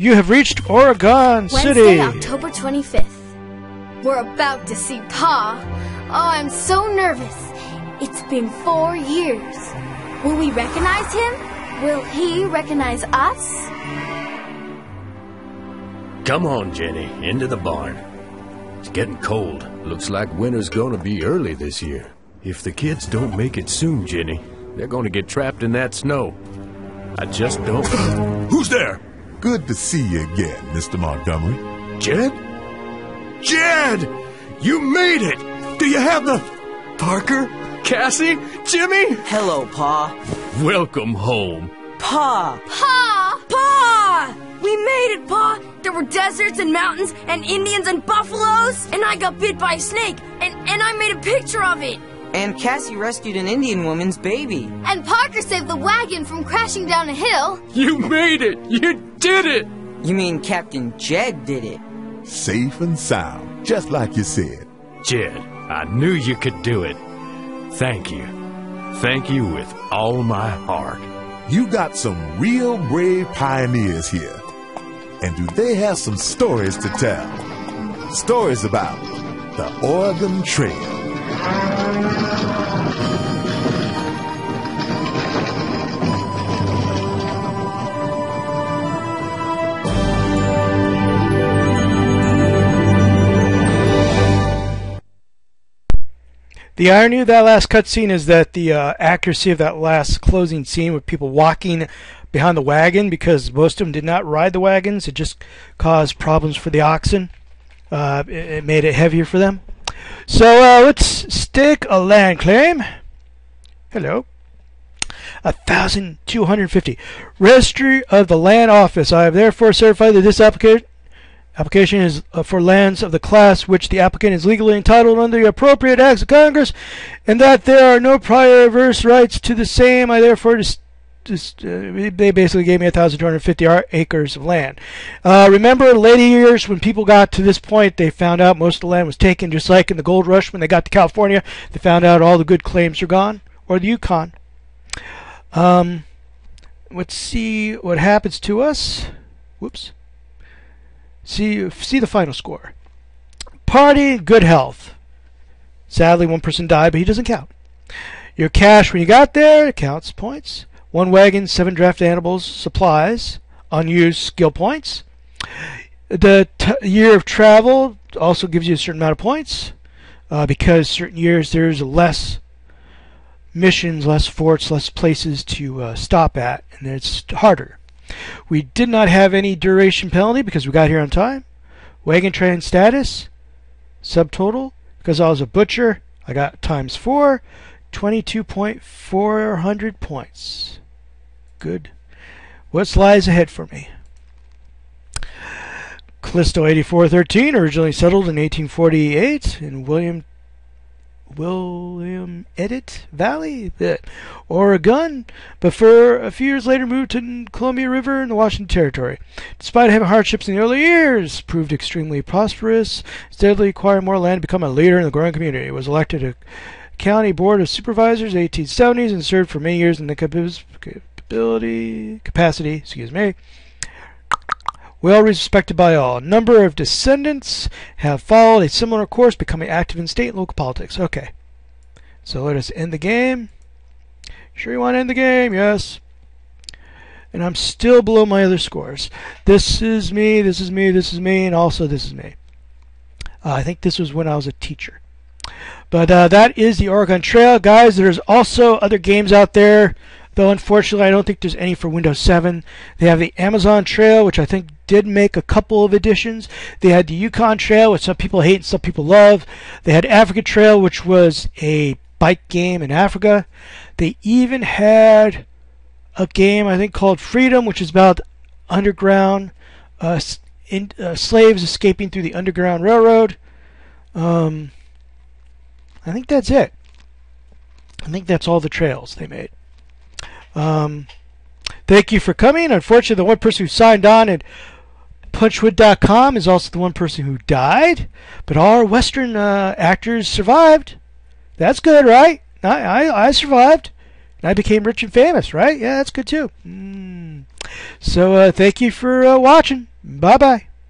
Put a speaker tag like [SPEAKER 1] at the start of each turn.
[SPEAKER 1] You have reached Oregon City.
[SPEAKER 2] Wednesday, October 25th. We're about to see Pa. Oh, I'm so nervous. It's been 4 years. Will we recognize him? Will he recognize us?
[SPEAKER 3] Come on, Jenny, into the barn. It's getting cold. Looks like winter's gonna be early this year. If the kids don't make it soon, Jenny, they're gonna get trapped in that snow. I just don't... Who's there?
[SPEAKER 4] Good to see you again, Mr. Montgomery.
[SPEAKER 3] Jed? Jed! You made it! Do you have the... Parker? Cassie? Jimmy?
[SPEAKER 5] Hello, Pa.
[SPEAKER 3] Welcome home.
[SPEAKER 5] Pa!
[SPEAKER 2] Pa!
[SPEAKER 5] Pa! We made it, Pa! There were deserts and mountains and Indians and buffaloes, and I got bit by a snake, and I made a picture of it. And Cassie rescued an Indian woman's baby.
[SPEAKER 2] And Parker saved the wagon from crashing down a hill.
[SPEAKER 3] You made it! You did it!
[SPEAKER 5] You mean Captain Jed did it?
[SPEAKER 4] Safe and sound, just like you said.
[SPEAKER 3] Jed, I knew you could do it. Thank you. Thank you with all my heart.
[SPEAKER 4] You got some real brave pioneers here. And do they have some stories to tell? Stories about the Oregon Trail.
[SPEAKER 1] The irony of that last cutscene is that the accuracy of that last closing scene with people walking behind the wagon, because most of them did not ride the wagons, it just caused problems for the oxen. It made it heavier for them. So let's stake a land claim. Hello. 1,250. Registry of the Land Office. I have therefore certified that this application is for lands of the class which the applicant is legally entitled under the appropriate acts of Congress, and that there are no prior adverse rights to the same. I therefore they basically gave me 1,250 acres of land. Remember, later years when people got to this point, they found out most of the land was taken, just like in the gold rush when they got to California. They found out all the good claims are gone, or the Yukon. Let's see what happens to us. Whoops. See the final score. Party, good health. Sadly, one person died, but he doesn't count. Your cash when you got there, it counts points. 1 wagon, 7 draft animals, supplies, unused skill points. The year of travel also gives you a certain amount of points, because certain years there's less missions, less forts, less places to stop at, and it's harder. We did not have any duration penalty because we got here on time. Wagon train status, subtotal, because I was a butcher, I got ×4, 22.400 points. Good. What lies ahead for me? Callisto 8413, originally settled in 1848 in William Edit Valley, Oregon, but for a few years later moved to Columbia River in the Washington Territory. Despite having hardships in the early years, proved extremely prosperous, steadily acquired more land to become a leader in the growing community. It was elected a county board of supervisors in the 1870s and served for many years in the capacity, well respected by all. A number of descendants have followed a similar course, becoming active in state and local politics. Okay. So let us end the game. Sure you want to end the game? Yes. And I'm still below my other scores. This is me, this is me, this is me, and also this is me. I think this was when I was a teacher. But that is the Oregon Trail. Guys, there's also other games out there, though unfortunately I don't think there's any for Windows 7. They have the Amazon Trail, which I think did make a couple of additions. They had the Yukon Trail, which some people hate and some people love. They had Africa Trail, which was a bike game in Africa. They even had a game, I think, called Freedom, which is about underground slaves escaping through the Underground Railroad. I think that's it. I think that's all the trails they made. Thank you for coming. Unfortunately, the one person who signed on at punchwood.com is also the one person who died. But all our Western actors survived. That's good, right? I survived. And I became rich and famous, right? Yeah, that's good too. So thank you for watching. Bye-bye.